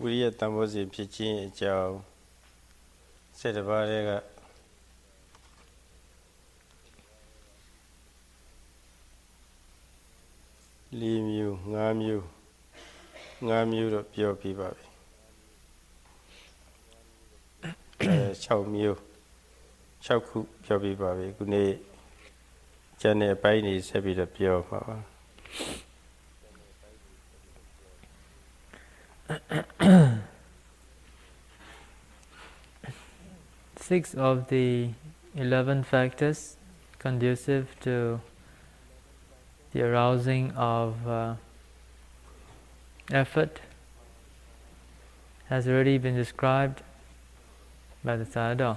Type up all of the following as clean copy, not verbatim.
Viriya Tambosi Pichin Chow said about it. Leave you, ngam you to pure people. Chow mew, chow cook, pure people. Good day. Janet Bainey is happy to pure power. 6 of the 11 factors conducive to the arousing of effort has already been described by the Sayadaw.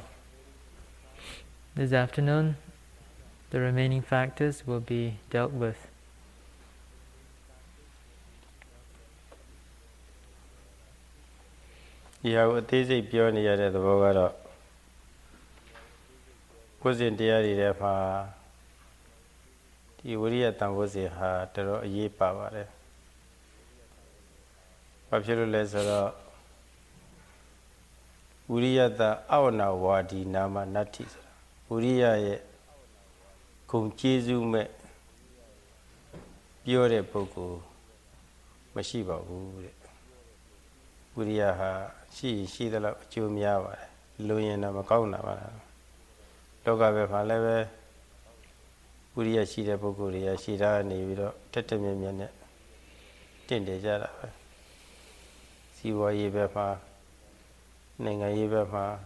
This afternoon, the remaining factors will be dealt with. You have a thesis beyond the other Bogara. Was in the area of the Uriya Tambosi had a ye power. Popular lesser Uriya the Awana Wadi Nama Natis. Uriya Kum Chizume Pure Poku Mashiba Uriya ha she the Jumia Luyana Macona. Loga Befaleve Uriya Shida Boguria Shida Nivido Tetemimian Tindejara Siwa Yebefa Nenga Yebefa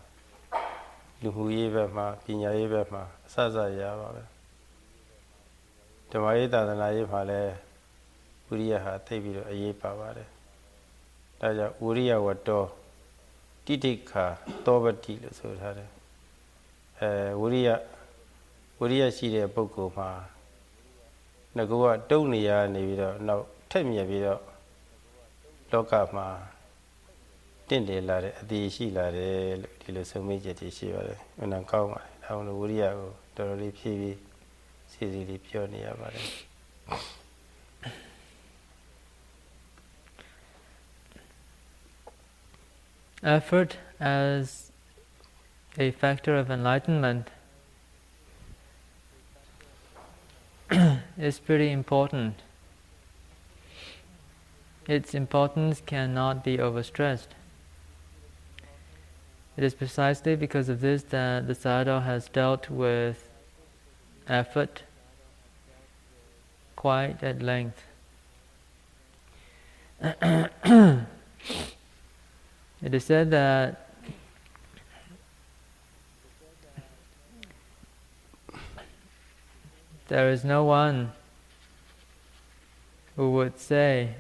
Luhu Yebefa Pina Yebefa Saza Yava Tomaida than Ayefale Uriya ha Tabi a Yepavare Taja Uriya Wato Titika Tobati Sudhare Uriya Shida Bokuma Nagua Donia Nivido, no Temia Vido Lokama Dinde Lade, the Shila de Tilosomijati Shiva, and Ankama, down the Uriya, Doroli Pivi, Sidi Pionia. Effort as a factor of enlightenment is pretty important. Its importance cannot be overstressed. It is precisely because of this that the Sayadaw has dealt with effort quite at length. It is said that there is no one who would say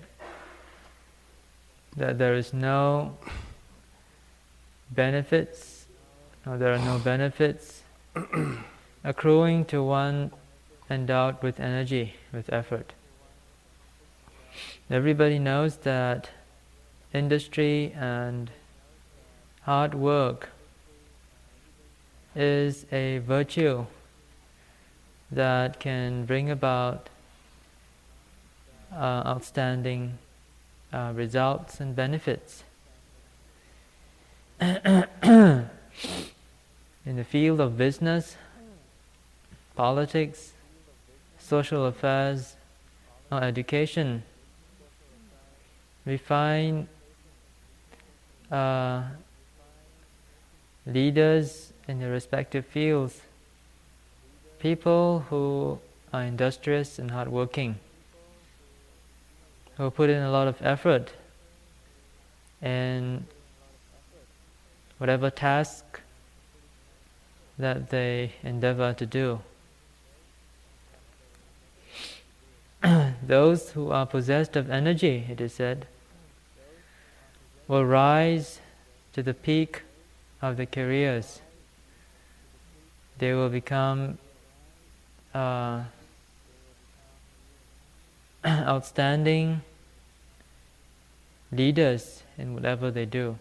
that there is no benefits, or there are no benefits accruing to one endowed with energy, with effort. Everybody knows that industry and hard work is a virtue that can bring about outstanding results and benefits. In the field of business, politics, social affairs, or education, we find leaders in their respective fields, people who are industrious and hardworking, who put in a lot of effort in whatever task that they endeavor to do. Those who are possessed of energy, it is said, will rise to the peak of the careers. They will become outstanding leaders in whatever they do.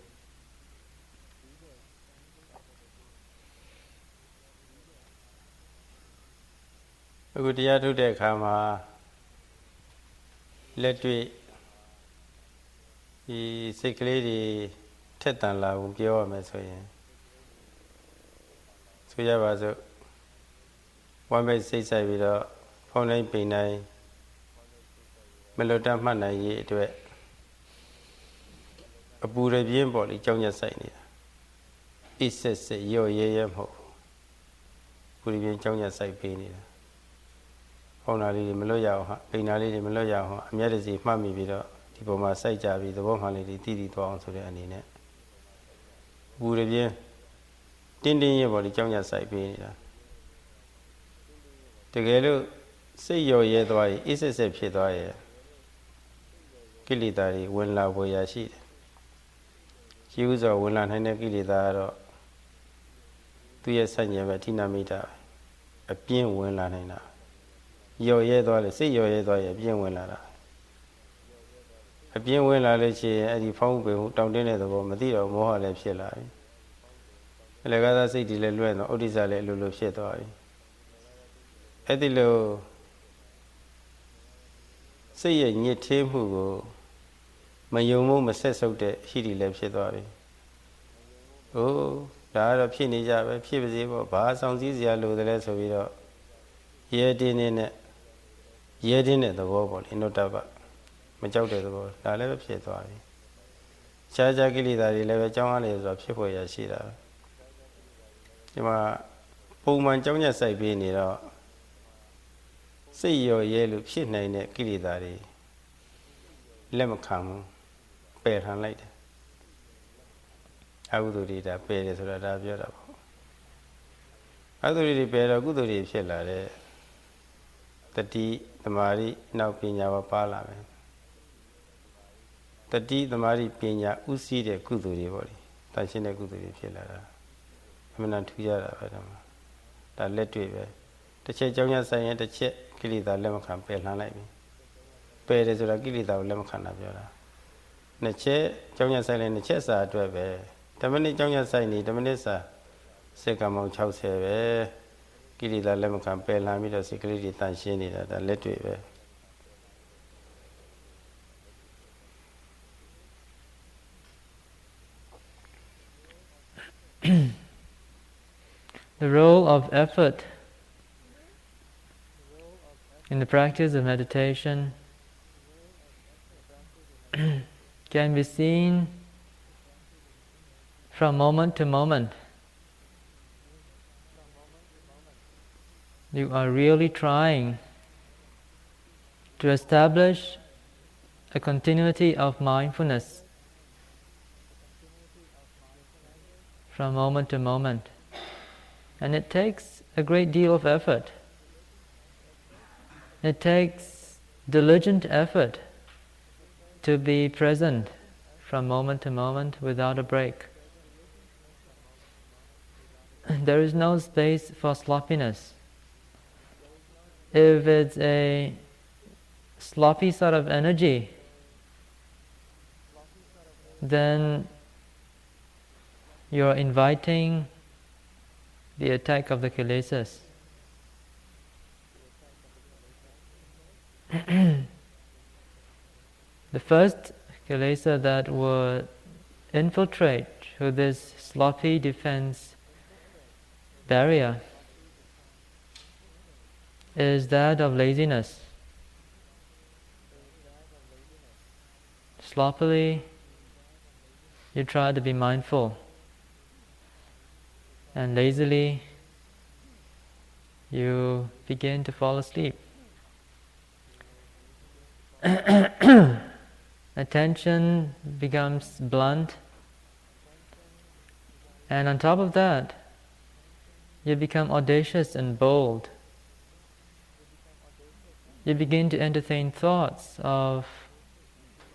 Ugudia to the Kama let me ဒီစိတ်ကလေးတွေထက်တန်လာဘူးပြောရမယ်ဆိုရင်ဆိုရပါစို့ဝမ်းပိတ်စိတ်ဆိုင်ပြီးတော့ဖုံးတိုင်းပိန်တိုင်းမလွတ်တတ်မှတ်နိုင်ရေးအတွက်အပူရပြင်းပေါ့လေကြောင်းညက်ဆိုင်နေတာအိစစ်စစ်ရော့ရဲမဟုတ်ပူရပြင်းကြောင်းညက်ဆိုင်ပေးနေတာဖုံးတာလေးတွေမလွတ်ရအောင်ဟာပိန်တာလေးတွေမလွတ်ရအောင်အမျက်တစီမှတ်မိပြီးတော့ဒီပုံမှာစိုက်ကြပြီးသဘောမှန်လေးတွေတည်တည်သွားအောင်ဆိုတဲ့အနေနဲ့ပူရပြင်းတင်းရဲပေါ့လေကြောင်းညက်ဆိုင်ပေးနေတာတကယ်လို့စိတ်ရော့ရဲသွားရင်အိစစ်စစ်ဖြစ်သွားရင်ကိလေသာတွေဝင်လာပေါ်ရရှိတယ်ရှိဥစွာဝင်လာနိုင်တဲ့ကိလေသာကတော့သူရဲ့ဆန့်ကျင်ဘက်ဌိနမိတာအပြင်းဝင်လာနိုင်တာရော့ရဲသွားတယ်စိတ်ရော့ရဲသွားရင်အပြင်းဝင်လာတာအပြင်းဝင်လာလို့ရှိရင်အဲ့ဒီဖောင်းပင်ဟုတောင်းတင်းတဲ့သဘောမသိတော့မောဟလည်းဖြစ်လာပြီအလကားသားစိတ်တွေလည်းလွဲ့တော့ဥဒိစ္စလည်းအလိုလိုဖြစ်သွားပြီအဲ့ဒီလိုစိတ်ရဲ့ညစ်ထေးမှုကိုမယုံမှုမဆက်ဆုပ်တဲ့ဟိတိလည်းဖြစ်သွားပြီ။အိုးဒါကတော့ဖြစ်နေကြပဲဖြစ်ပါစေပေါ့ဘာဆောင်စည်းစရာလိုတယ်လဲဆိုပြီးတော့ရဲတင်းတဲ့သဘောပေါ့လေနုတ္တပမကြောက်တဲ့သဘောဒါလည်းပဲဖြစ်သွားပြီ။ခြားခြားကိလေသာတွေလည်းပဲကြောင်းအားလေဆိုတာဖြစ်ပေါ်ရရှိတာ။ဒီမှာပုံမှန်ကြောင်းညက်စိုက်ပေးနေတော့စိတ်ရော်ရဲလို့ဖြစ်နိုင်တဲ့ကိလေသာတွေလက်မခံဘူးပယ်ထန်လိုက်တယ်အကုသိုလ်တွေဒါပယ်တယ်ဆိုတာဒါပြောတာပေါ့အကုသိုလ်တွေပယ်တော့ကုသိုလ်တွေဖြစ်လာတဲ့တတိသမာဓိနောက်ပညာပါလာမယ်တတိသမာဓိပညာဥစည်းတဲ့ကုသိုလ်တွေပေါ့လေတန်ရှင်းတဲ့ကုသိုလ်တွေဖြစ်လာတာအမှန်တန်ထူးရတာပဲဒါလက်တွေ့ပဲတစ်ချက်ကြောင်းရဆိုင်ရင်တစ်ချက်ကိလေသာလက်မခံပယ်လှမ်းလိုက်ပြီပယ်တယ်ဆိုတာကိလေသာကိုလက်မခံတာပြောတာနှစ်ချက်ကြောင်းရဆိုင်လည်းနှစ်ချက်စာအတွက်ပဲ10မိနစ်ကြောင်းရဆိုင်နေ10မိနစ်စာစက္ကန့်ပေါင်း60ပဲကိလေသာလက်မခံပယ်လှမ်းပြီးတော့စိတ်ကလေးတွေတန်ရှင်းနေတာဒါလက်တွေ့ပဲ The role of effort in the practice of meditation can be seen from moment to moment. You are really trying to establish a continuity of mindfulness from moment to moment. And it takes a great deal of effort. It takes diligent effort to be present from moment to moment without a break. There is no space for sloppiness. If it's a sloppy sort of energy, then you're inviting the attack of the kilesas. The first kilesa that would infiltrate through this sloppy defense barrier is that of laziness. Sloppily, you try to be mindful, and lazily, you begin to fall asleep. Attention becomes blunt, and on top of that, you become audacious and bold. You begin to entertain thoughts of,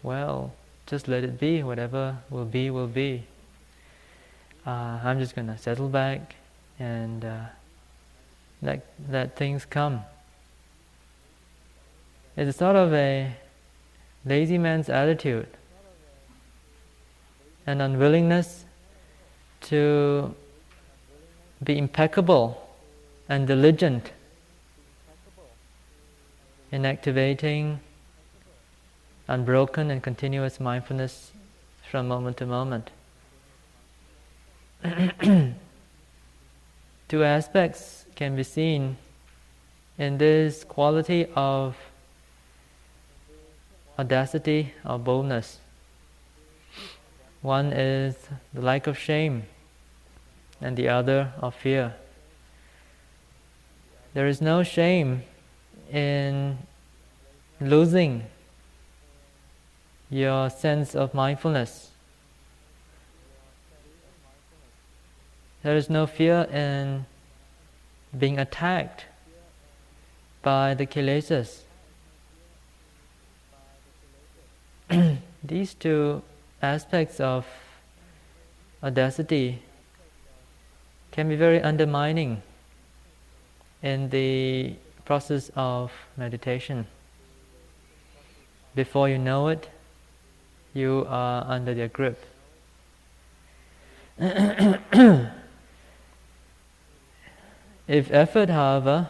well, just let it be, whatever will be, will be. I'm just going to settle back and let things come. It's a sort of a lazy man's attitude, an unwillingness to be impeccable and diligent in activating unbroken and continuous mindfulness from moment to moment. Two aspects can be seen in this quality of audacity or boldness. One is the lack of shame, and the other of fear. There is no shame in losing your sense of mindfulness. There is no fear in being attacked by the kilesas. These two aspects of audacity can be very undermining in the process of meditation. Before you know it, you are under their grip. If effort, however,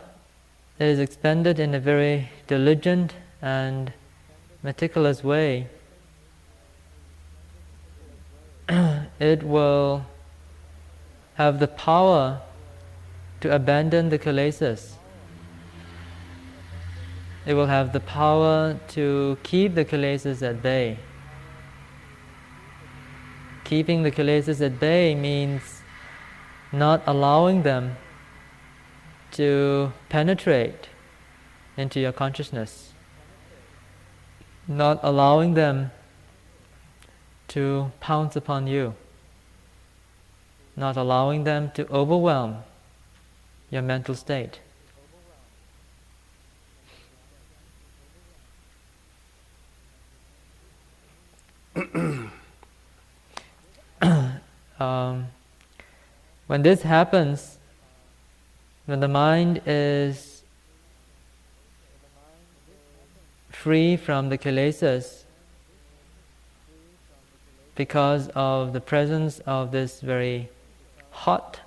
is expended in a very diligent and meticulous way, it will have the power to abandon the kilesas. It will have the power to keep the kilesas at bay. Keeping the kilesas at bay means not allowing them to penetrate into your consciousness, not allowing them to pounce upon you, not allowing them to overwhelm your mental state. When this happens, when the mind is free from the kilesas because of the presence of this very hot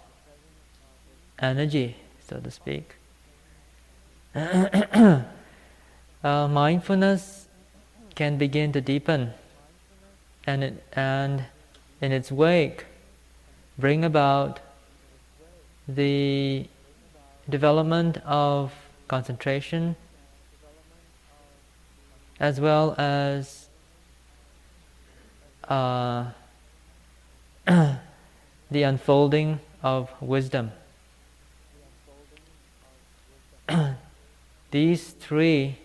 energy, so to speak, mindfulness can begin to deepen, and in its wake bring about the development of concentration as well as the unfolding of wisdom. These three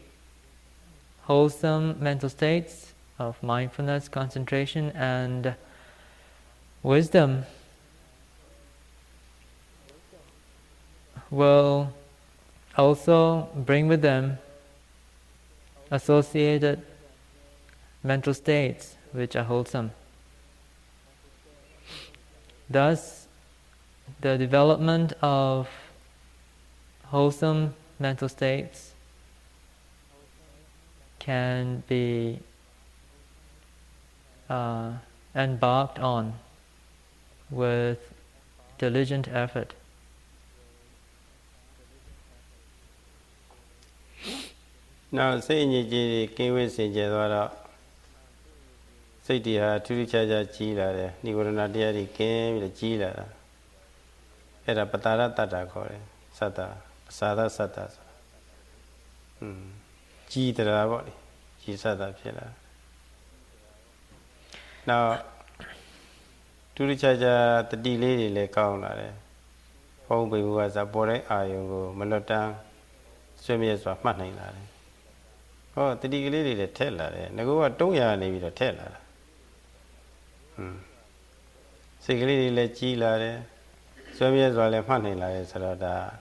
wholesome mental states of mindfulness, concentration, and wisdom will also bring with them associated mental states which are wholesome. Thus, the development of wholesome mental states can be embarked on with diligent effort. Now, say in your came with Sayadaw, say dear, to each other, Chila, Nicorana Diary came with Chila. Era Patara Tata Kore, Sata, Sada Sata. Chitra body, Chisada Pilla. Now, to each other, the delay lay counter. Home was a boy, Ayungo, Malota, Swimmers of Matney. Oh, the lady the teller, Nagoa Toya maybe the teller. Secretly let Chila, Swimmers while a funny like Sarada.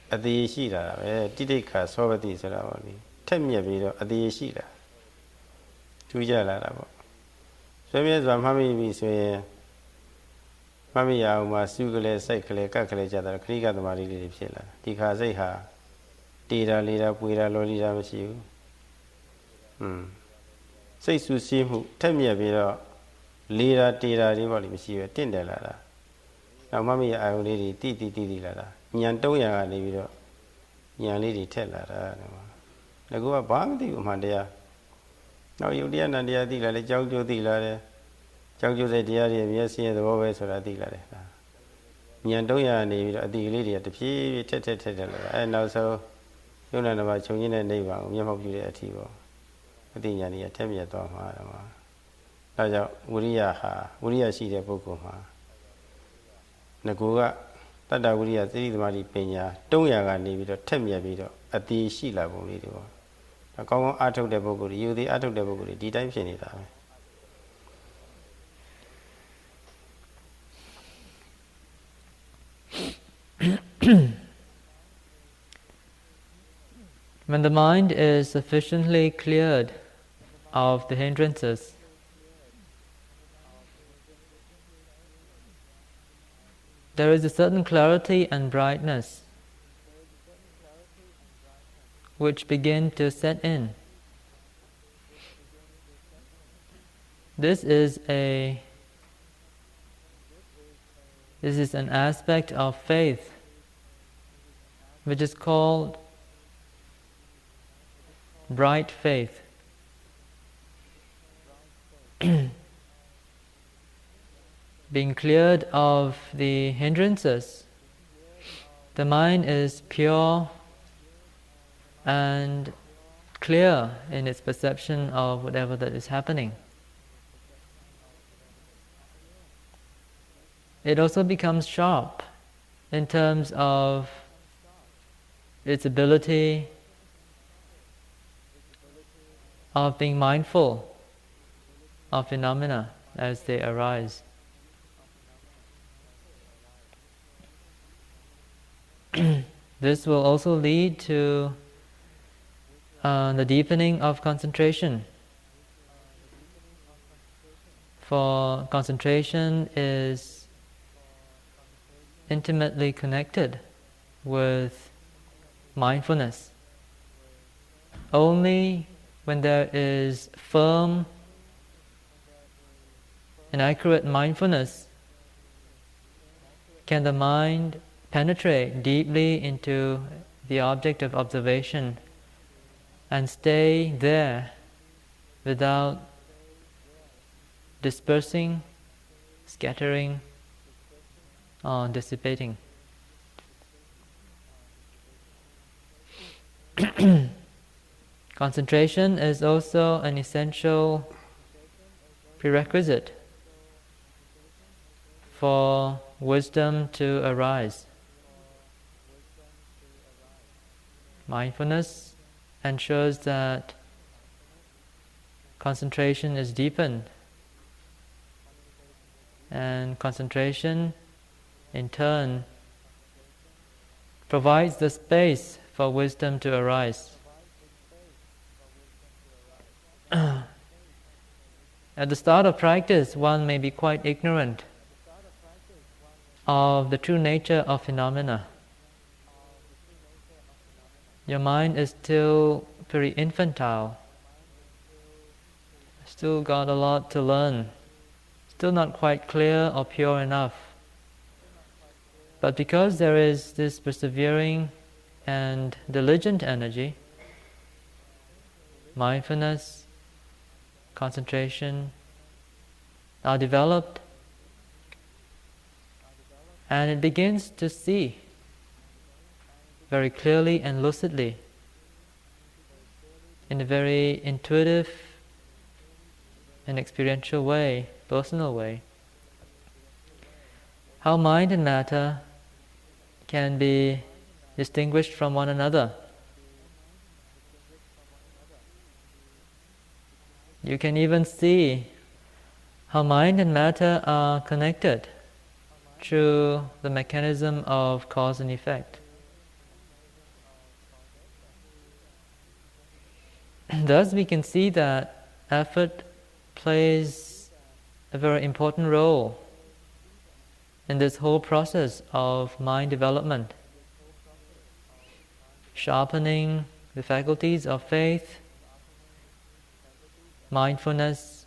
At the Shira, Tidika, Sovereignty, Saravani. 10 years ago, at the Shira. 2 years ago. So, yes, Mammy, say, Mammy, I must sugar, cycle, calculate other, creek at the Marie Pilla. Because they have data, leader, Puira, Lolita, with you. Say to see who 10 years ago, leader, data, rivali, with you, 10 ladder. Now, Mammy, I only did ladder. Nyantoya, Livido, Yan lady tell her. The go up bang the Mandia. Now you dear Nadia, the Jojo dealer, ကြောက်ကြတဲ့တရားတွေမျက်စိရဲ့သဘောပဲဆိုတာသိလာတယ်ဉာဏ်300နေပြီးတော့အတိကလေးတွေကတဖြည်းဖြည်းထက်လာအဲနောက်ဆုံးယုံနာတစ်ပါးခြုံရင်းတဲ့နိဗ္ဗာန်ကိုမျက်မှောက်ပြုတဲ့အထိပေါ့အတိညာဏ်ကြီးထက်မြက်သွားမှာတော့ဒါကြောင့်ဝိရိယရှိတဲ့ပုဂ္ဂိုလ်မှာငကိုကတတ္တဝိရိယသတိသမารိပညာ300ကနေပြီးတော့ထက်မြက်ပြီးတော့အတိရှိလာပုံလေးတွေပေါ့အကောင်းကောင်းအားထုတ်တဲ့ပုဂ္ဂိုလ်တွေယူသည်အားထုတ်တဲ့ပုဂ္ဂိုလ်တွေဒီတိုင်းဖြစ်နေတာပဲ When the mind is sufficiently cleared of the hindrances, there is a certain clarity and brightness which begin to set in. This is an aspect of faith which is called bright faith. Being cleared of the hindrances, the mind is pure and clear in its perception of whatever that is happening. It also becomes sharp in terms of its ability of being mindful of phenomena as they arise. This will also lead to the deepening of concentration. For concentration is intimately connected with mindfulness. Only when there is firm and accurate mindfulness can the mind penetrate deeply into the object of observation and stay there without dispersing, scattering, or dissipating. Concentration is also an essential prerequisite for wisdom to arise. Mindfulness ensures that concentration is deepened, and concentration in turn provides the space for wisdom to arise. At the start of practice, one may be quite ignorant of the true nature of phenomena. Your mind is still very infantile, still got a lot to learn, still not quite clear or pure enough. But because there is this persevering and diligent energy, mindfulness, concentration are developed, and it begins to see very clearly and lucidly, in a very intuitive and experiential way, personal way, how mind and matter can be distinguished from one another. You can even see how mind and matter are connected through the mechanism of cause and effect. Thus we can see that effort plays a very important role in this whole process of mind development, sharpening the faculties of faith, mindfulness,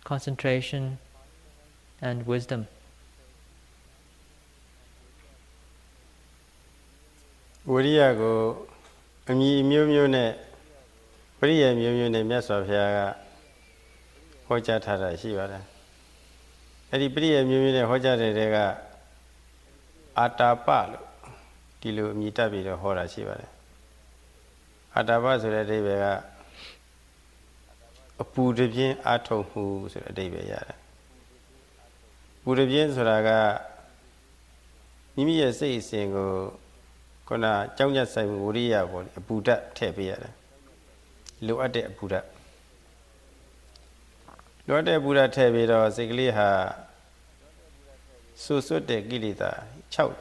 concentration, and wisdom. ဝိရိယကိုအမည်မျိုးမျိုးနဲ့ပရိယာမျိုးမျိုးနဲ့မြတ်စွာဘုရားကဟောကြားထားတာရှိပါတယ် Edi priya mimine hoja rega atapa lo kilo mita bido hora shibare. Atapa so the debega a pudibin atom who so the debe yada. Pudibin soraga Mimi say single Kona Jaunya Sai Uriya a Buddha Tebiada. Look at the Buddha. Lord the Buddha Tebida, Sigli ha so de Gilita, Chow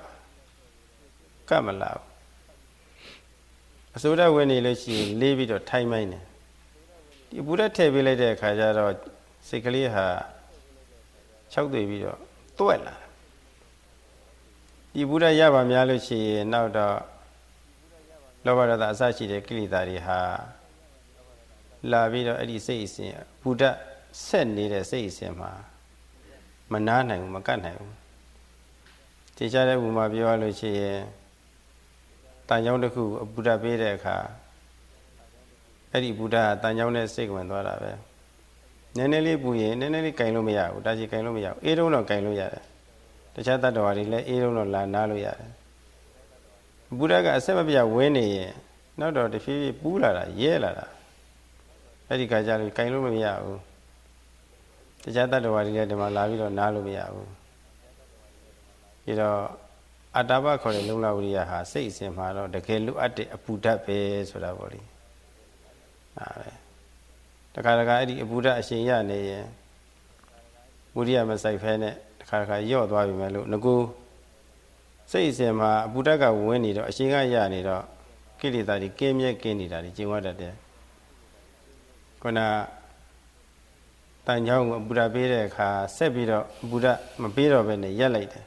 Kamala. So that when he let you leave it or time mine. The Buddha Tebila de Kajaro, Sigli ha Chow the video, Tuella. The Buddha Yaba Mialuchi now the lower the Asachi de Kilitari ha La Vida Edi says Buddha send need a says him Manana Makana. Teacher Uma Bialuchi Tanyaku Buddha Bedeka Edi Buddha Tanyone segment whatever. Neneli Buye, Neneli Kailumia, Daji Kailumia, Edo Kailuya. The Chata Doari let Edo La Naluya. Buddha got seven winning, no doubt the fee Buddha, yella. Eddie Kajal Kailumia. The Chata Doari let them alavi or Nalumia. You know, Adaba Lula Uria has says him, the Kelu at the Buddha pays for that body. The Karagadi Buddha Shia, Buddha Masai Fene. Karaka yo dwa bi me lo ngu sei sin ma Buddha ka win ni do a shin ka ya ni do kilita di kin mye kin ni da di jin wa dat de kona tan chawng Buddha pe de kha set pi do Buddha ma pe do be ne yat lai de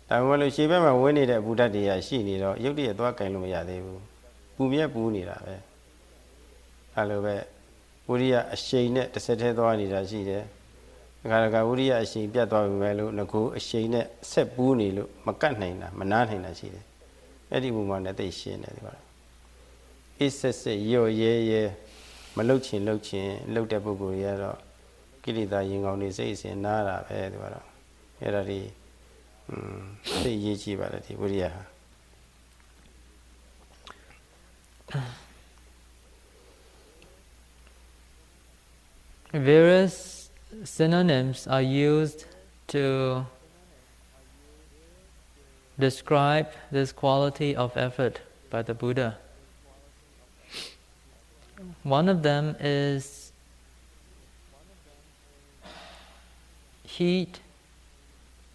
da ma lo shi be ma win ni de Buddha de ya shi ni do yut de twa kain lo ma ya de bu pu mye pu ni da be a lo be Buddha a shin ne tset the twa ni da shi de Garaga Uria she beat Melo, Nago, a shane, set boony look, Macanina, Manana, she. Eddie woman that they shane. It says, yo, ye, Malochin, looked at Buguria, Kilida, young on his ace, and Nara, Edward. Eradi, say ye, Chivality, Uria. Various synonyms are used to describe this quality of effort by the Buddha. One of them is heat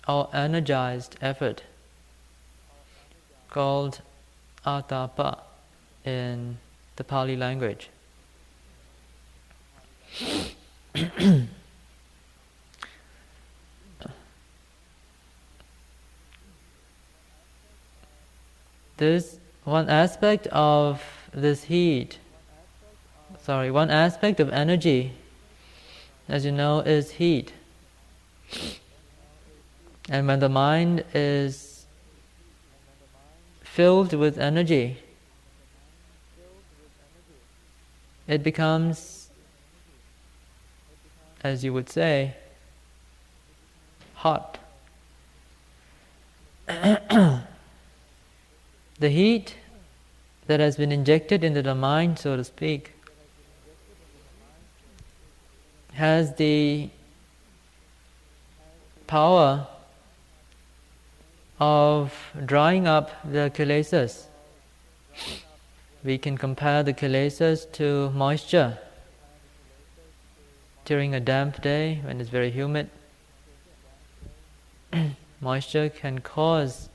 or energized effort, called atapa in the Pali language. There's one aspect of this heat, one aspect of energy, as you know, is heat. And when the mind is filled with energy, it becomes, as you would say, hot. The heat that has been injected into the mind, so to speak, has the power of drying up the kilesas. We can compare the kilesas to moisture. During a damp day, when it's very humid, moisture can cause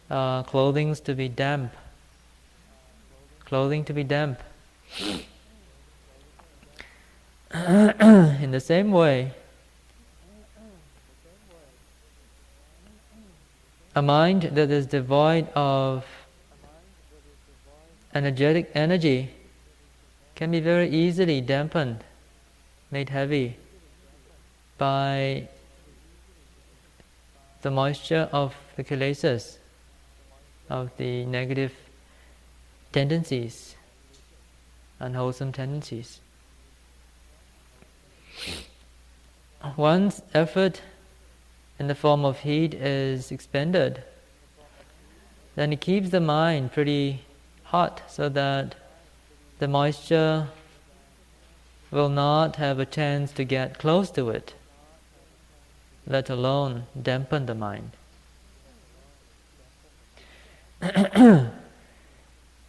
clothing to be damp. In the same way, a mind that is devoid of energetic energy can be very easily dampened, made heavy by the moisture of the kilesas, of the negative tendencies, unwholesome tendencies. once effort in the form of heat is expended, then it keeps the mind pretty hot so that the moisture will not have a chance to get close to it, let alone dampen the mind.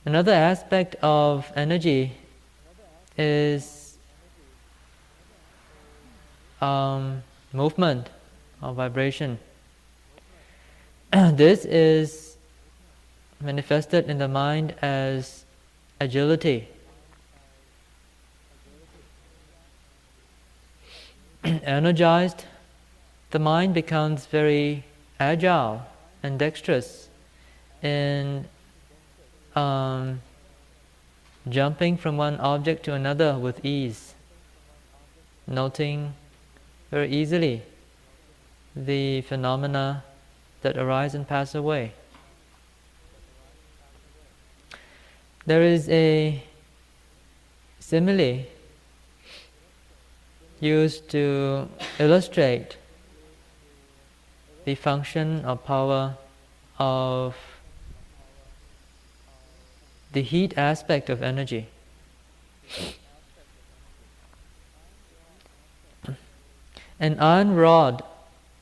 Another aspect of energy is movement or vibration. This is manifested in the mind as agility. Energized, the mind becomes very agile and dexterous in jumping from one object to another with ease, noting very easily the phenomena that arise and pass away. There is a simile used to illustrate the function or power of the heat aspect of energy. An iron rod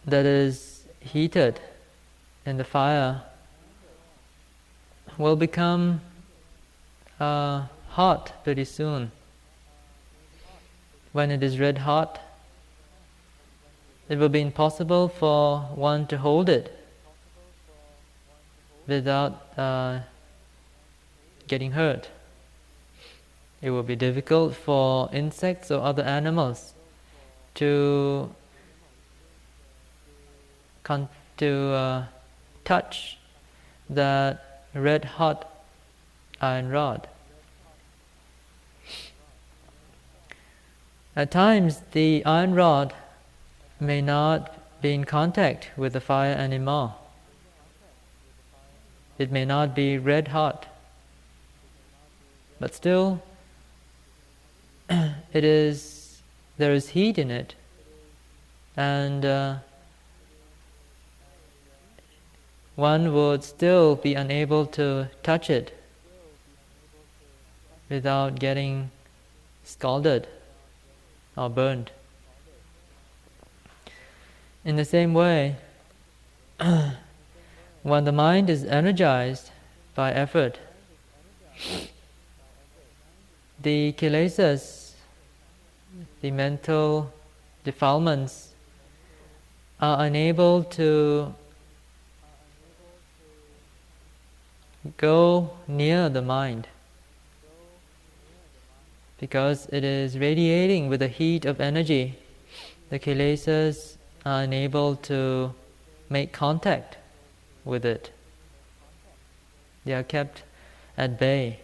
that is heated in the fire will become hot pretty soon. When it is red hot, it will be impossible for one to hold it without getting hurt. It will be difficult for insects or other animals to touch that red hot iron rod. At times, the iron rod may not be in contact with the fire anymore. It may not be red hot, but still there is heat in it, and one would still be unable to touch it without getting scalded or burned. In the same way, when the mind is energized by effort, the kilesas, the mental defilements, are unable to go near the mind because it is radiating with the heat of energy. The kilesas are unable to make contact with it. They are kept at bay.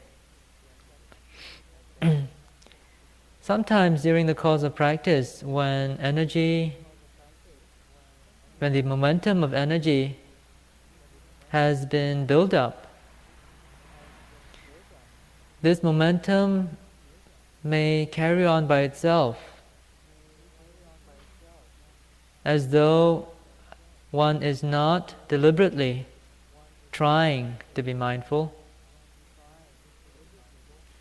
Sometimes during the course of practice, when the momentum of energy has been built up, this momentum may carry on by itself, as though one is not deliberately trying to be mindful.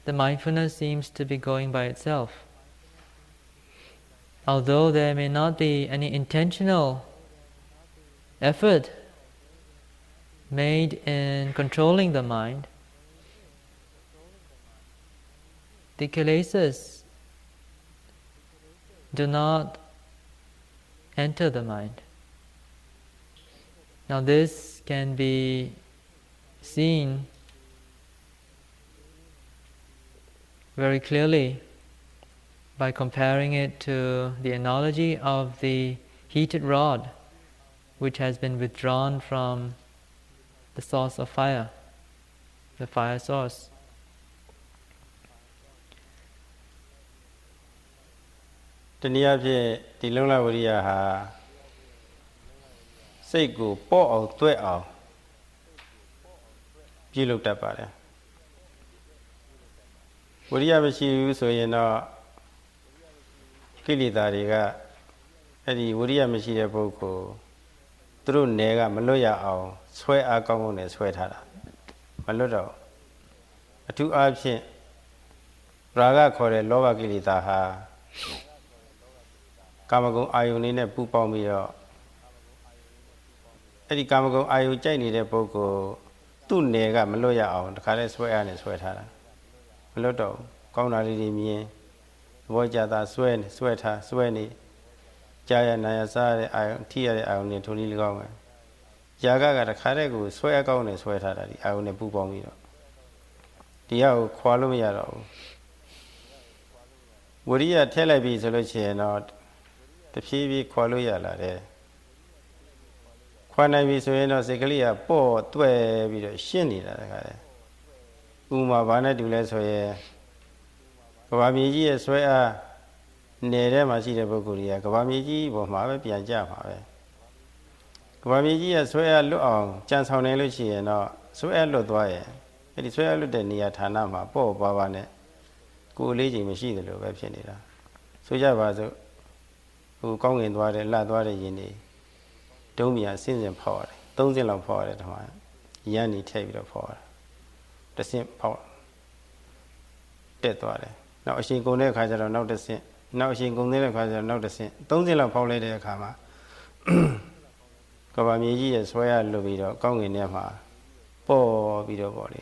The mindfulness seems to be going by itself. Although there may not be any intentional effort made in controlling the mind, the kilesas do not enter the mind. Now this can be seen very clearly by comparing it to the analogy of the heated rod which has been withdrawn from the source of fire, the fire source. The niyapye dilongla wariya ha sight ko paw aw twet awပြုလုပ်တတ်ပါတယ်ဝိရိယမရှိဘူးဆိုရင်တော့ကိလေသာတွေက Eddie Woody Machine Boko through Nega, Maloya, swear our common and sweat her. Malodo. A 2 option Raga Kore, Lova Gilita, Kamago Ayunine Pupomio. Eddie Kamago Ayu Chinese de Boko, 2 Nega, Maloya, the Kare swear and sweat her. Malodo, Conali me, Vojata, sweater, swenny. Jaya Nayasa, Tia, I only to Lilgong. Jaga got a carego, swear gone and sweater, I only poop on me. Dio, Qualumiaro. Would you tell a bee solution not the PV Qualuya there? Quana Visueno Segalia, poor, twelve with a shinny. Uma Vana do less way. Gavamiji, swear. Nere Machine Boguria, Gavamiji, Bomava Piajama. Gavamiji, as well look on, Chance Honeluchi and all, swear Lodway. It is well the near Tanama, poor Bavane, good leading machine the Webchenida. So Javazo, who come in water, lad water yini, Domia sins and power, don't tell of power at one, Yanni table of power. The same power. Dead water. Now she go near Kaiser, not the same. Now she go near Kaiser, not the same. Don't tell of power later, Kama. Gavamiji is where Lubido, going in Yama. Poor video body.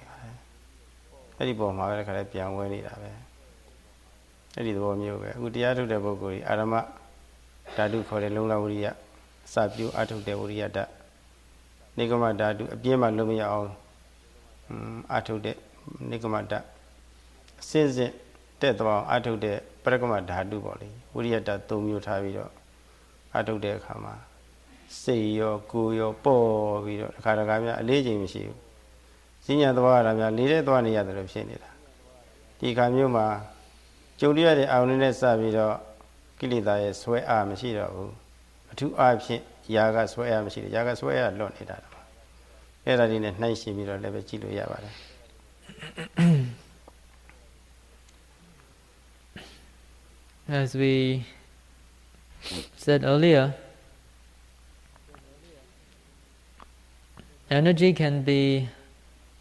Eddie Bomma, Carapian, when it have. Eddie the Bomb Yoga, Udia to the Boguri, Arama, Dadu for the Luna Uria, Sabu out of the Uria da. Nigoma Dadu, Biema Lumia on out of the Nigoma da. Since the death out of the Paragama Dadu body, Uria da Tomutavido, out of the Kama. Say your Kuyo, Po, Vido, Karagamia, a legend machine. Senior the water, needed one other of Shenida. Tikamuma, Julia the Aunines Savido, Kilida, swear arm machine. 2 option, Yaga swear machine, Yaga swear, don't need that. Era in a nice mirror, never chill Yavada. As we said earlier, energy can be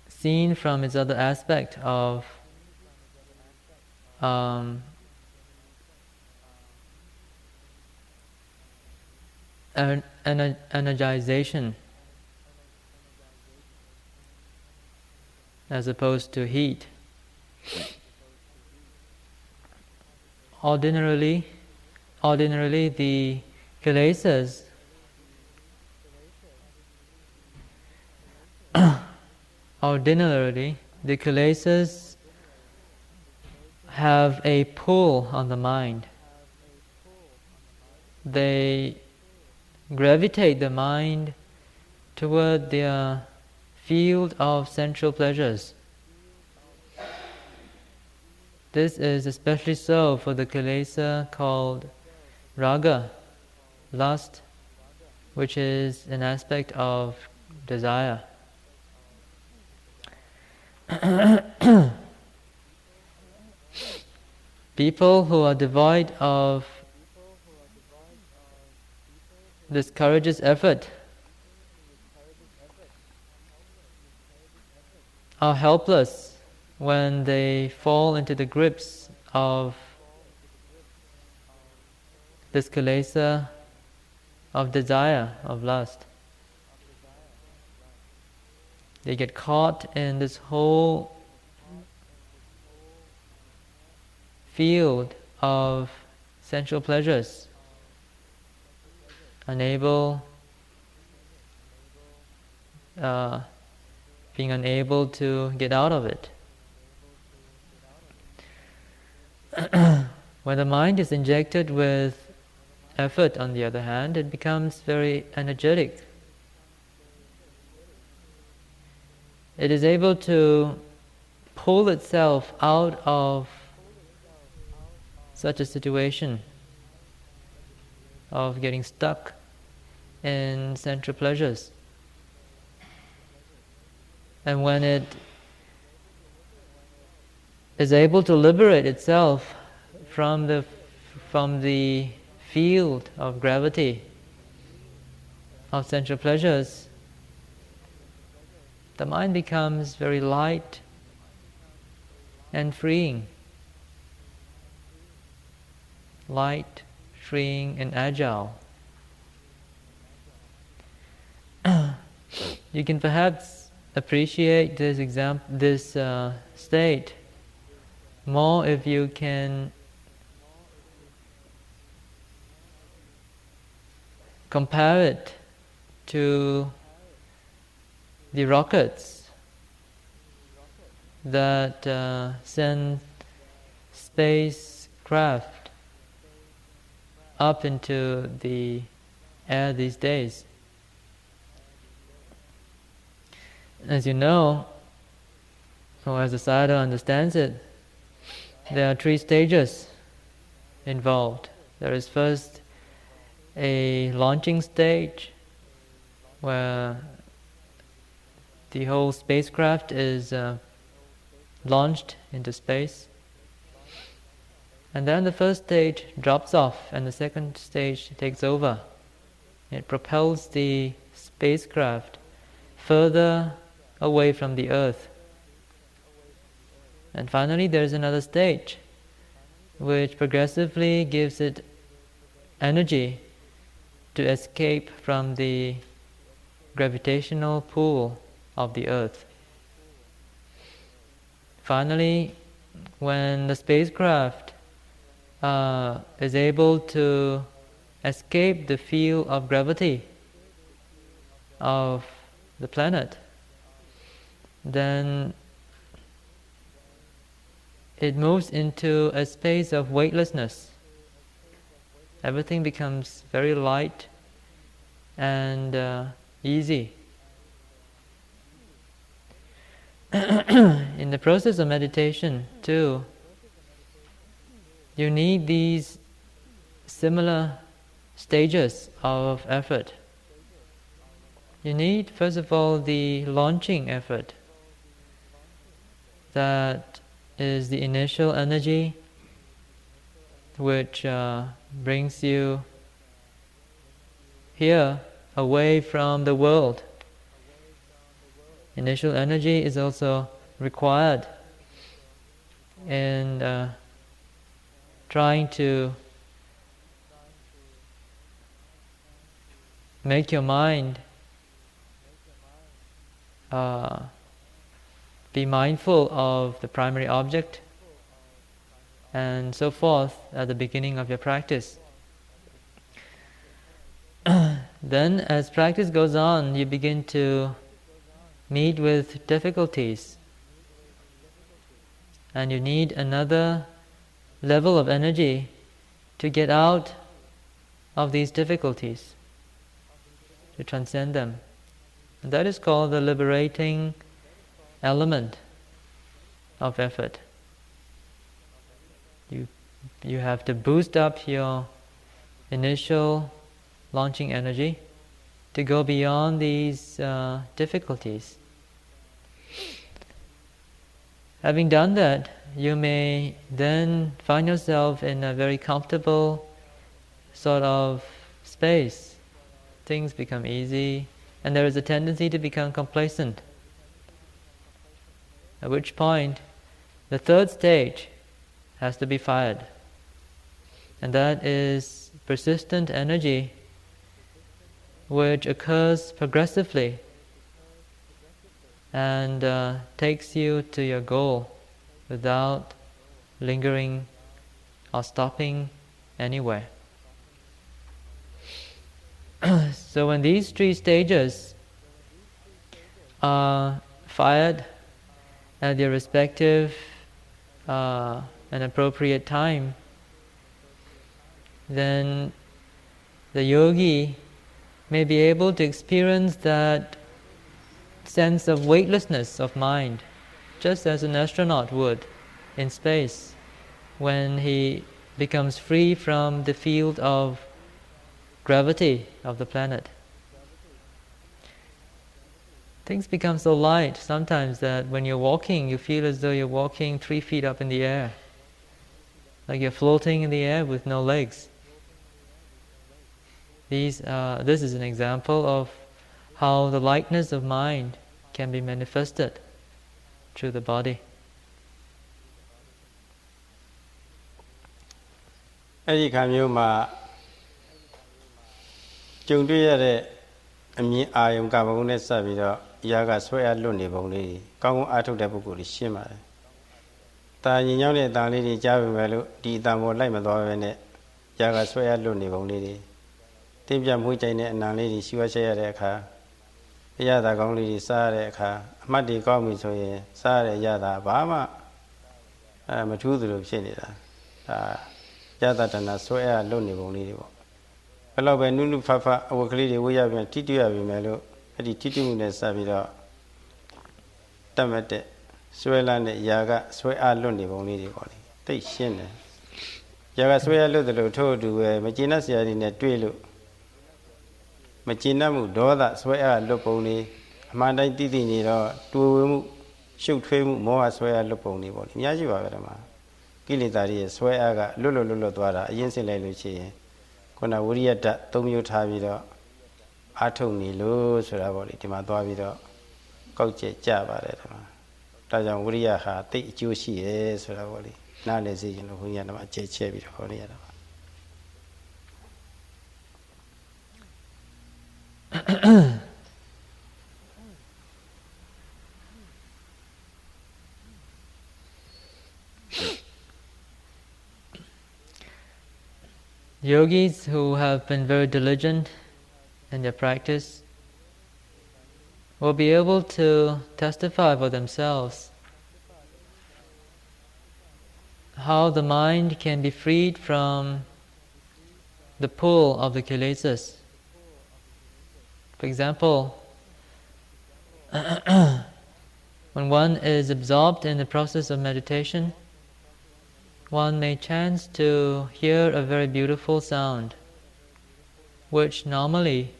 seen from its other aspect of energization as opposed to heat. Ordinarily the kilesas have a pull on the mind. They gravitate the mind toward their field of sensual pleasures. This is especially so for the kilesa called raga, lust, which is an aspect of desire. People who are devoid of this courageous effort are helpless when they fall into the grips of this kilesa of desire, of lust. They get caught in this whole field of sensual pleasures, being unable to get out of it. When the mind is injected with effort, on the other hand, it becomes very energetic. It is able to pull itself out of such a situation of getting stuck in sensual pleasures. And when it is able to liberate itself from the field of gravity of sensual pleasures, the mind becomes very light and freeing. Light, freeing, and agile. You can perhaps appreciate this state more if you can compare it to the rockets that send spacecraft up into the air these days. As you know, or as the Sayadaw understands it, there are 3 stages involved. There is first a launching stage where the whole spacecraft is launched into space. And then the first stage drops off and the second stage takes over. It propels the spacecraft further away from the earth. And finally there is another stage which progressively gives it energy to escape from the gravitational pull of the earth. Finally, when the spacecraft is able to escape the field of gravity of the planet, then it moves into a space of weightlessness. Everything becomes very light and easy. In the process of meditation too, you need these similar stages of effort. You need, first of all, the launching effort. That is the initial energy which brings you here, away from the world. Initial energy is also required in trying to make your mind be mindful of the primary object and so forth at the beginning of your practice. Then as practice goes on, you begin to meet with difficulties and you need another level of energy to get out of these difficulties, to transcend them. And that is called the liberating element of effort. You have to boost up your initial launching energy to go beyond these difficulties. Having done that, you may then find yourself in a very comfortable sort of space. Things become easy, and there is a tendency to become complacent. At which point, the third stage has to be fired. And that is persistent energy which occurs progressively and takes you to your goal without lingering or stopping anywhere. So when these 3 stages are fired at their respective and appropriate time, then the yogi may be able to experience that sense of weightlessness of mind, just as an astronaut would in space when he becomes free from the field of gravity of the planet. Things become so light sometimes that when you're walking, you feel as though you're walking 3 feet up in the air, like you're floating in the air with no legs. This is an example of how the likeness of mind can be manifested through the body. အဲ့ဒီခါမျိုးမှာကြုံတွေ့ရတဲ့အမြင်အာယုံကမ္မဂုဏ်နဲ့စပ်ပြီးတော့ယာကဆွဲအားလွတ်နေပုံလေးကောင်းကောင်းအားထုတ်တဲ့ပုဂ္ဂိုလ်ကြီးရှင်းပါတယ်။တာညင်ကြောင်းတဲ့အတန်လေးတွေကြားပြီမဲ့လို့ဒီအတန်ပေါ်လိုက်မသွားဘဲနဲ့ယာကဆွဲအားလွတ်နေပုံလေးတွေတင်းပြမှုကြိုင်တဲ့အနံလေးတွေရှိဝတ်ချက်ရတဲ့အခါအရသာကောင်းလေးတွေစားရတဲ့အခါအမှတ်တွေကောင်းပြီဆိုရင်စားရတဲ့အရသာဘာမှမထူးသလိုဖြစ်နေတာဒါယတတနာဆွဲအားလွတ်နေပုံလေးတွေပေါ့ဘယ်တော့ပဲနုနုဖဖအဝတ်ကလေးတွေဝေးရပြန်တိတိရပြီမဲ့လို့အဲ့ဒီတိတိမှုနဲ့စပ်ပြီးတော့တတ်မှတ်တဲ့ဆွဲလန်းတဲ့ယာကဆွဲအားလွတ်နေပုံလေးတွေပေါ့လေသိရှင်းတယ်ယာကဆွဲအားလွတ်တယ်လို့ထို့အတူပဲမကျေနပ်စရာတွေနဲ့တွေ့လို့မကျေနပ်မှုဒေါသဆွဲအားလွတ်ပုံလေးအမှန်တိုင်းသိသိနေတော့တူဝေမှုရှုပ်ထွေးမှုမောဟဆွဲအားလွတ်ပုံလေးပေါ့လေအများကြီးပါပဲဒီမှာကိလေသာတွေရဲ့ဆွဲအားကလွတ်သွားတာအရင်စစ်လိုက်လို့ရှိရင်ခုနဝိရိယတ္တ၃မျိုးထားပြီးတော့အာထုတ်နေလို့ဆိုတာပေါ့လေဒီမှာသွားပြီးတော့ကောက်ကျက်ကြပါတယ်ဒီမှာဒါကြောင့်ဝိရိယဟာတိတ်အကျိုးရှိရဲဆိုတာပေါ့လေနားလည်စေချင်လို့ဘုန်းကြီးကလည်းအကျက်ချဲပြီးတော့ခေါ်နေရတာပါ Yogis who have been very diligent in their practice will be able to testify for themselves how the mind can be freed from the pull of the kilesas. For example, when one is absorbed in the process of meditation, one may chance to hear a very beautiful sound, which normally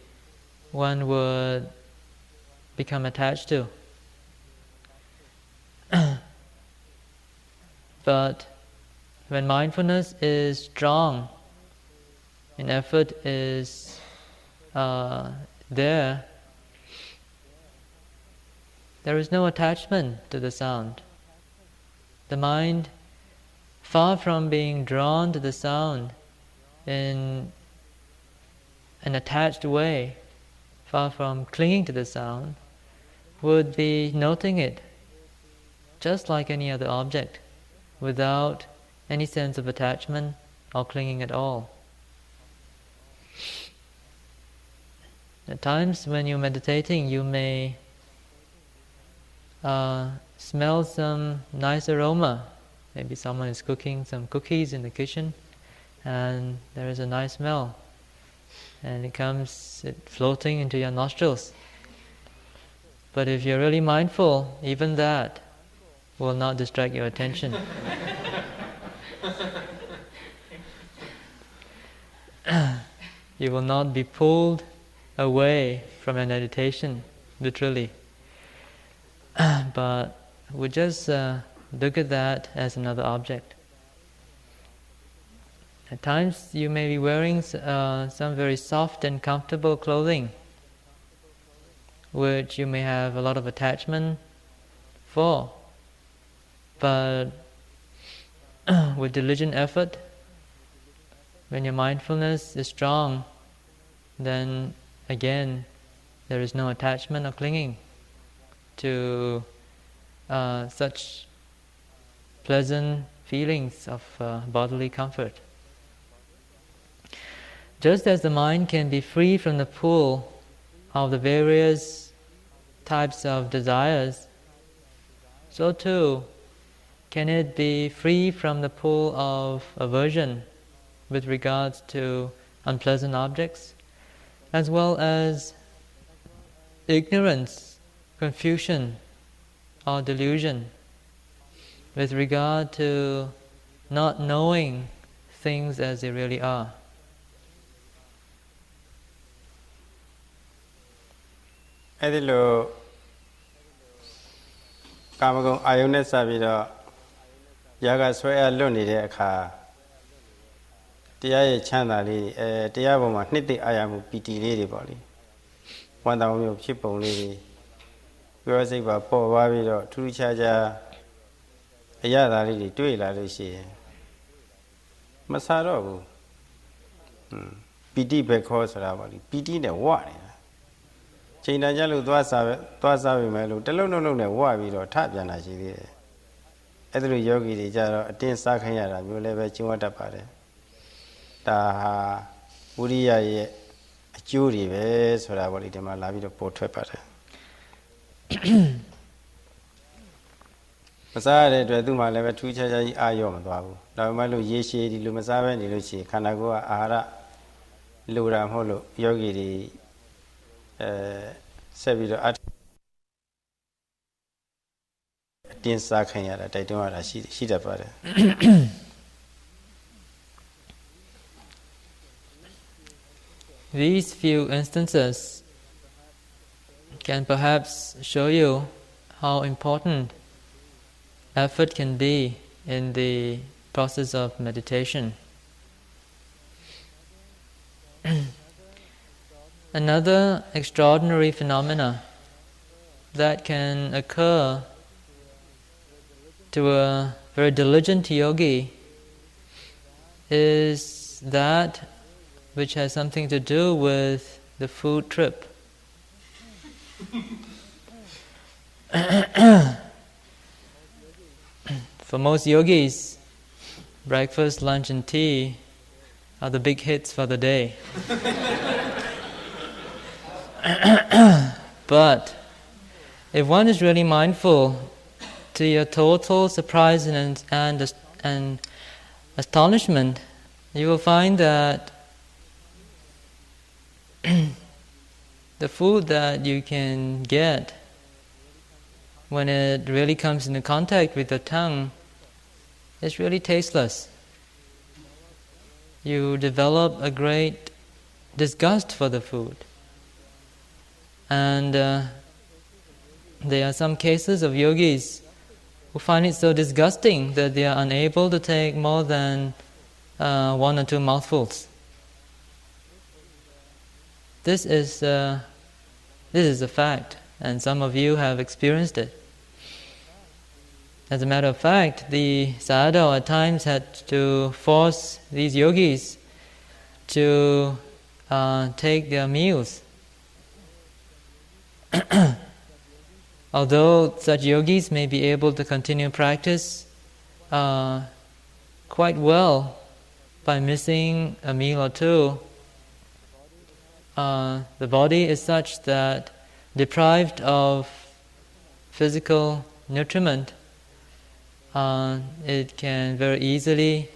one would become attached to. But when mindfulness is strong and effort is there is no attachment to the sound. The mind, far from being drawn to the sound in an attached way, far from clinging to the sound, would be noting it just like any other object, without any sense of attachment or clinging at all. At times when you're meditating, you may smell some nice aroma. Maybe someone is cooking some cookies in the kitchen and there is a nice smell and it comes floating into your nostrils. But if you're really mindful, even that will not distract your attention. You will not be pulled away from your meditation, literally. But we just look at that as another object. At times you may be wearing some very soft and comfortable clothing, which you may have a lot of attachment for. But with diligent effort, when your mindfulness is strong, then again there is no attachment or clinging to such pleasant feelings of bodily comfort. Just as the mind can be free from the pull of the various types of desires, so too can it be free from the pull of aversion with regards to unpleasant objects, as well as ignorance, confusion, or delusion with regard to not knowing things as they really are. အဲ့ဒီလိုကာမဂုဏ်အာယုန်နဲ့စပ်ပြီးတော့ယာကဆွဲအားလွတ်နေတဲ့အခါ တရားရဲ့ချမ်းသာလေးတရားပေါ်မှာနှစ်သိအာရမှုပီတိလေးတွေပေါ့လေဝမ်းတောင်းမျိုးဖြစ်ပုံလေးတွေပြောစိတ်ပါပေါ်သွားပြီးတော့ထူးခြားခြားအရသာလေးတွေတွေ့လာလို့ရှိရင်မဆာတော့ဘူးပီတိပဲခေါ်ဆိုတာပေါ့လေပီတိနဲ့ဝနေတာချိန်တန်ကြလို့သွားစားပြီမယ်လို့တလုံးလုံးနဲ့ဝပြီးတော့ထပြန်လာရှိသေးတယ်အဲ့ဒါလိုယောဂီတွေကြတော့အတင်းစားခိုင်းရတာမျိုးလည်းပဲကျင့်ဝတ်တတ်ပါတယ်ဒါဟာဝိရိယရဲ့အကျိုးတွေပဲဆိုတာပေါ့လေဒီမှာလာပြီးတော့ပေါ်ထွက်ပါတယ်မစားရတဲ့အတွက်သူ့မှာလည်းပဲထူးခြားခြားကြီးအာရော့မသွားဘူးဒါပေမဲ့လို့ရေရှည်ဒီလိုမစားဘဲနေလို့ရှိရင်ခန္ဓာကိုယ်ကအာဟာရလိုတာမဟုတ်လို့ယောဂီတွေဆက်ပြီးတော့အတင်းစားခိုင်းရတာတိုက်တွန်းရတာရှိတတ်ပါတယ် These few instances can perhaps show you how important effort can be in the process of meditation. Another extraordinary phenomena that can occur to a very diligent yogi is that which has something to do with the food trip. For most yogis, breakfast, lunch and tea are the big hits for the day. But if one is really mindful, to your total surprise and astonishment, you will find that the food that you can get when it really comes into contact with the tongue is really tasteless. You develop a great disgust for the food. And there are some cases of yogis who find it so disgusting that they are unable to take more than 1 or 2 mouthfuls. This is a fact, and some of you have experienced it. As a matter of fact, the Sayadaw at times had to force these yogis to take their meals. Although such yogis may be able to continue practice quite well by missing a meal or two, the body is such that deprived of physical nutriment, it can very easily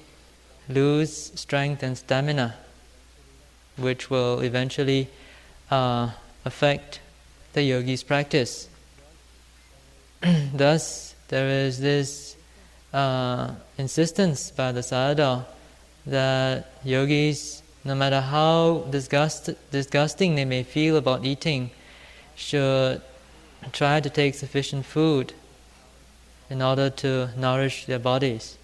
lose strength and stamina, which will eventually affect the yogi's practice. Thus, there is this insistence by the Sayadaw that yogis, no matter how disgusting they may feel about eating, should try to take sufficient food in order to nourish their bodies.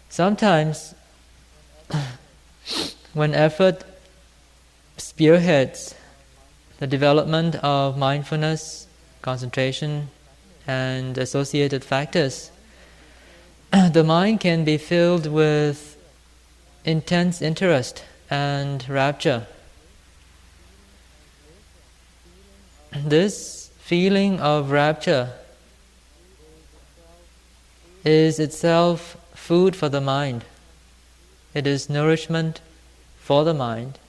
Sometimes, when effort spearheads the development of mindfulness, concentration, and associated factors, the mind can be filled with intense interest and rapture. This feeling of rapture is itself food for the mind. It is nourishment for the mind.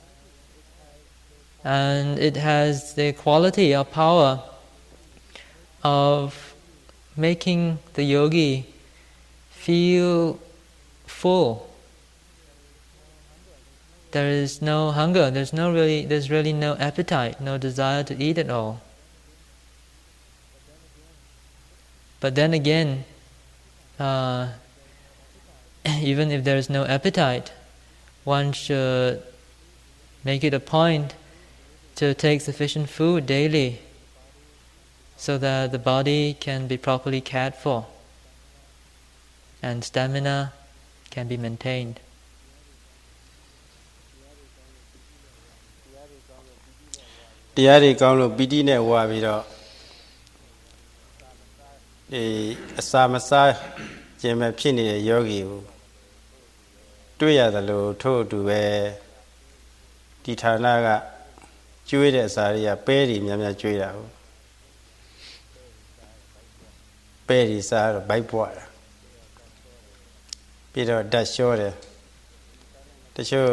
And it has the quality or power of making the yogi feel full. There is no hunger, there's really no appetite, no desire to eat at all. But then again, even if there is no appetite, one should make it a point to take sufficient food daily so that the body can be properly cared for and stamina can be maintained. တရားတွေကောင်းလို့ပီတိနဲ့ဝါပြီးတော့အစာမစားခြင်းပဲဖြစ်နေတဲ့ယောဂီကိုတွေ့ရတယ်လို့ထို့အတူပဲဒီဌာနကကျွေးတဲ့အစာတွေကပဲတွေများများကျွေးတာဟုတ်ပဲတွေစားတော့ဗိုက်ပွားတာပြီးတော့ဓာတ်လျှောတယ်တချို့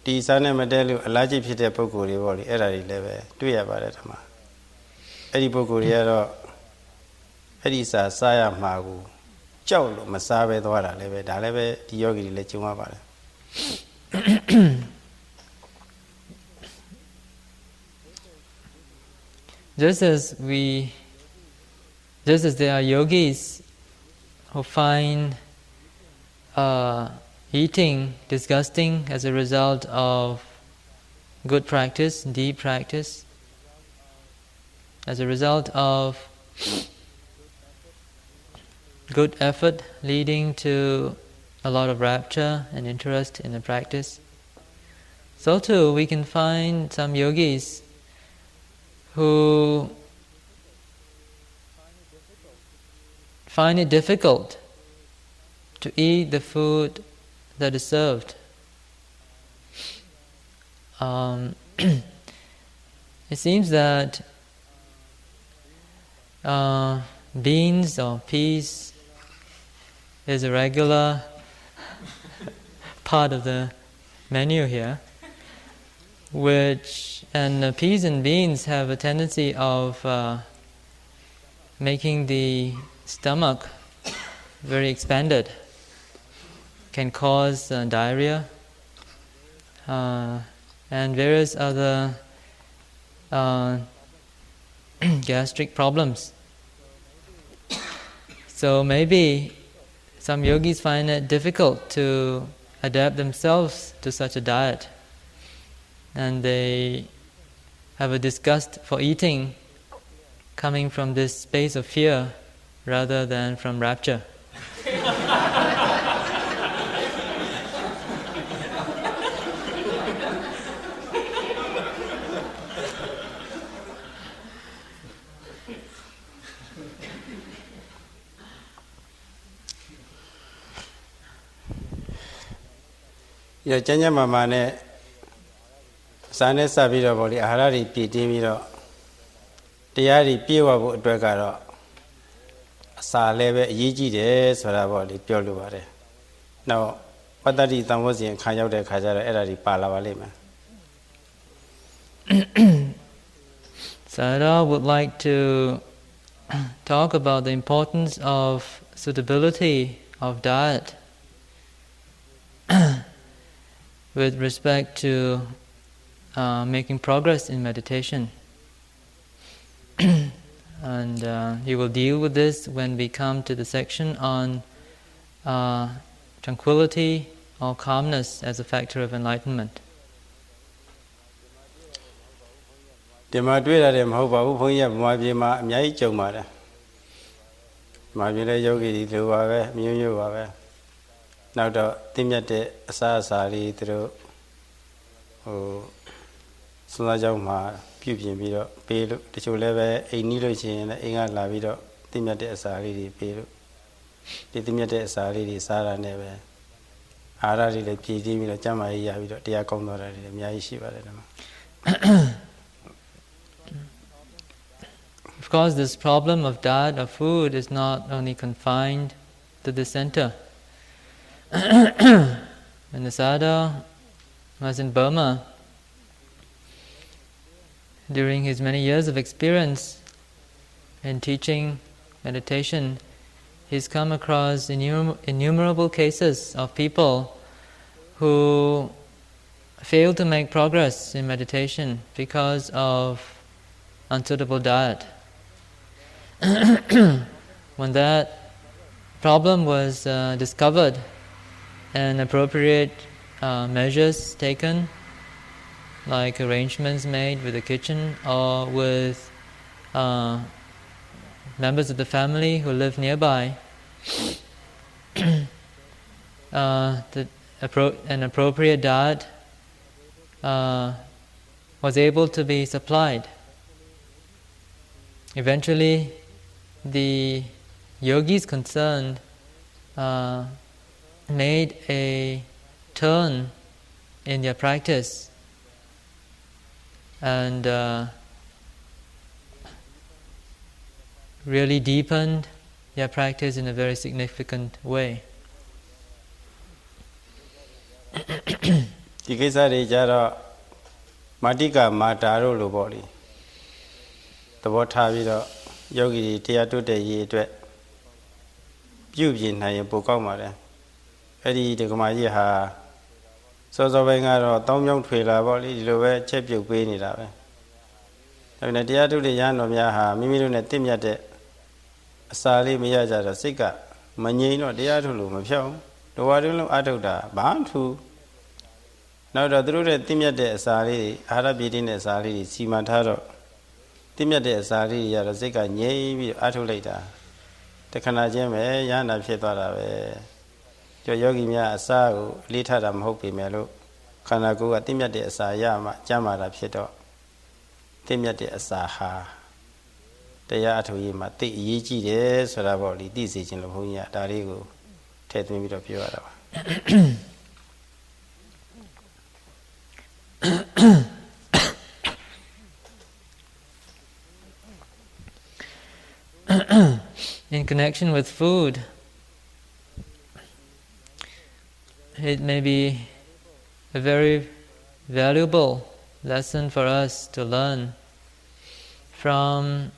ဒီစားနဲ့မတည့်လို့အလားကြီးဖြစ်တဲ့ပုံကိုယ်တွေပေါ့လေအဲ့ဒါတွေလည်းပဲတွေ့ရပါတယ်ဒီမှာအဲ့ဒီပုံကိုယ်တွေကတော့အဲ့ဒီစားရမှာကိုကြောက်လို့မစားပဲသွားတာလည်းပဲဒါလည်းပဲဒီယောဂီတွေလည်းကြုံရပါတယ် Just as there are yogis who find eating disgusting as a result of good practice, deep practice, as a result of good effort leading to a lot of rapture and interest in the practice, so too we can find some yogis who find it difficult to eat the food that is served. It seems that beans or peas is a regular part of the menu here, and peas and beans have a tendency of making the stomach very expanded, can cause diarrhea and various other gastric problems. So maybe some yogis find it difficult to adapt themselves to such a diet, and they have a disgust for eating coming from this space of fear rather than from rapture. Yeah, ကျမ်းမာမာနဲ့စားနဲ့စပြီးတော့ဗောလေအာဟာရတွေပြည့်တင်းပြီးတော့တရားတွေပြည့်ဝဖို့အတွက်ကတော့အစာလည်းပဲအရေးကြီးတယ်ဆိုတာဗောလေပြောလိုပါတယ်။နောက်ပတ္တတိတံဝတ်စဉ်ခံရောက်တဲ့ခါကျတော့အဲ့ဒါတွေပါလာပါလိမ့်မယ် Sayadaw would like to talk about the importance of suitability of diet with respect to making progress in meditation. And he will deal with this when we come to the section on tranquility or calmness as a factor of enlightenment. ဒီမှာတွေ့ရတယ်မဟုတ်ပါဘူးဘုန်းကြီးကဗမာပြည်မှာအများကြီးကြုံပါတယ်ဗမာပြည်ရဲ့ယောဂီတွေလိုပါပဲမျိုးမျိုးပါပဲနောက်တော့သိမြတ်တဲ့အစာအစာတွေသူတို့စွမ်းစားကြောင်းမှာပြုပြင်ပြီးတော့ပေးလို့တချို့လည်းပဲအိမ်နီးလို့ရှိရင်လည်းအိမ်ကလာပြီးတော့သိမြတ်တဲ့အစာလေးတွေပေးလို့ဒီသိမြတ်တဲ့အစာလေးတွေစားတာနဲ့ပဲအာဟာရတွေလည်းပြည့်စည်ပြီးတော့ကျန်းမာရေးရပြီးတော့တရားကောင်းသွားတာတွေလည်းအများကြီးရှိပါတယ်ဒီမှာ Of course, this problem of diet or food is not only confined to the center. When the Sayadaw was in Burma, during his many years of experience in teaching meditation, he's come across innumerable cases of people who fail to make progress in meditation because of unsuitable diet. When that problem was discovered and appropriate measures taken, like arrangements made with the kitchen or with members of the family who live nearby, an appropriate diet was able to be supplied. Eventually, the yogis concerned made a turn in their practice and really deepened their practice in a very significant way. ဒီကိစ္စတွေကြတော့မာတိကမာတာတို့လိုပေါ့လေသဘောထားပြီးတော့ယောဂီတွေတရားတွတ်တဲ့ရည်အတွက်ပြုပြင်နိုင်ရင်ပိုကောင်းပါတယ်အဲ့ဒီဒကမာကြီးဟာစောစောပိုင်းကတော့တောင်းပြောင်းထွေလာပေါ့လေဒီလိုပဲချက်ပြုတ်ပေးနေတာပဲဒါပေမဲ့တရားတွတ်တဲ့ရဟန်းတော်များဟာမိမိတို့နဲ့တင့်မြတ်တဲ့အစာလေးမရကြတော့စိတ်ကမငြိမ်တော့တရားထုတ်လို့မဖြောင်းတော်ဝါတွင်းလုံးအထုတ်တာဘာမှထူနောက်တော့သူတို့ရဲ့တင့်မြတ်တဲ့အစာလေးတွေအာဟာရပြည့်တဲ့အစာလေးတွေစီမံထားတော့တင့်မြတ်တဲ့အစာလေးတွေရတော့စိတ်ကငြိမ်ပြီးအထုတ်လိုက်တာတခဏချင်းပဲရဟန္တာဖြစ်သွားတာပဲကျော်ယောဂီများအစာကိုအလေးထားတာမဟုတ်ပေမဲ့လို့ခန္ဓာကိုယ်ကတင့်မြတ်တဲ့အစာရမှကျမ်းမာတာဖြစ်တော့တင့်မြတ်တဲ့အစာဟာတရားအထုရေးမှာသိအရေးကြီးတယ်ဆိုတာပေါ့လေသိစေခြင်းလို့ဘုန်းကြီးကဒါလေးကိုထည့်သွင်းပြီးတော့ပြောရတာပါ In connection with food, it may be a very valuable lesson for us to learn from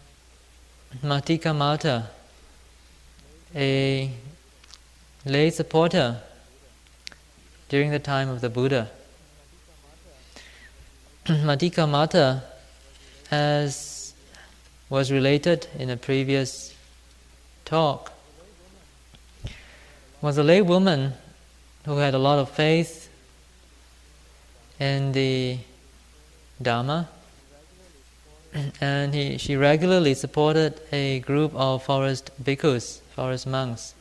Matika Mata, a lay supporter during the time of the Buddha. Matika Mata, as was related in a previous talk, was a lay woman who had a lot of faith in the Dhamma, and she regularly supported a group of forest bhikkhus, forest monks.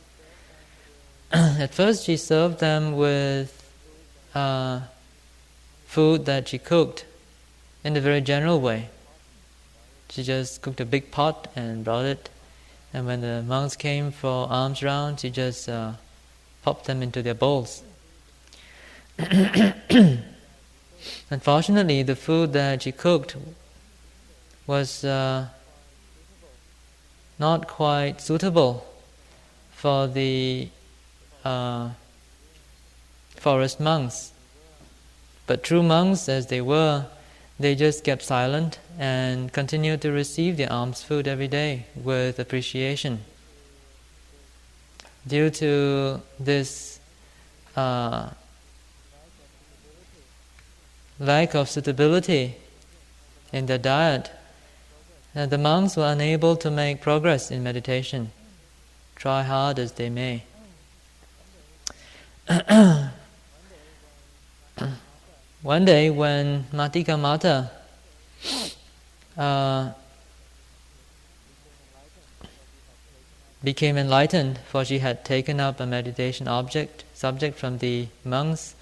At first she served them with food that she cooked in a very general way. She just cooked a big pot and brought it, and when the monks came for alms round, she just popped them into their bowls. Unfortunately, the food that she cooked was not quite suitable for the forest monks. But true monks, as they were, they just kept silent and continued to receive the alms food every day with appreciation. Due to this lack of suitability in their diet, the monks were unable to make progress in meditation, try hard as they may. One day when Matika Mata became enlightened, for she had taken up a meditation subject from the monks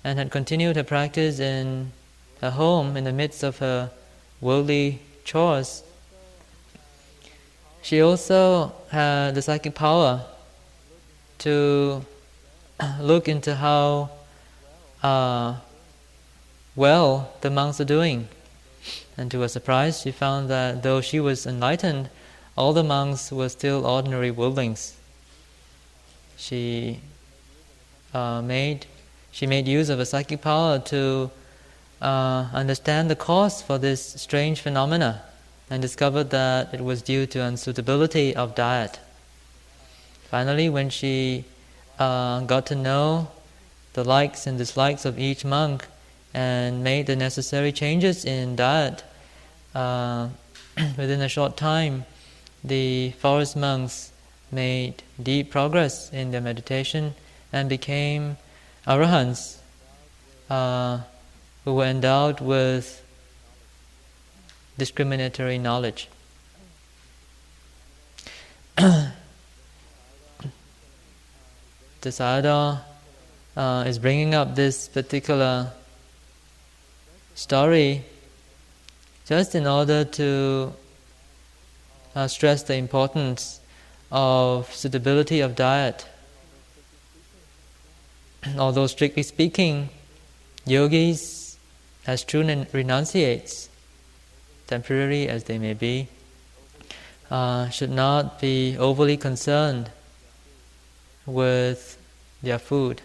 and had continued her practice in her home in the midst of her worldly chores, she also had the psychic power to look into how well the monks are doing. And to her surprise, she found that though she was enlightened, all the monks were still ordinary worldlings. She made use of a psychic power to understand the cause for this strange phenomena and discovered that it was due to unsuitability of diet. Finally, when she got to know the likes and dislikes of each monk and made the necessary changes in diet, within a short time, the forest monks made deep progress in their meditation and became arahants who were endowed with discriminatory knowledge. The Sayadaw is bringing up this particular story just in order to stress the importance of suitability of diet. Although strictly speaking, yogis, as true renunciates, temporary as they may be, should not be overly concerned with their food.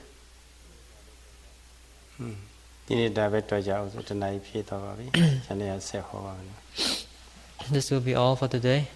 This will be all for today.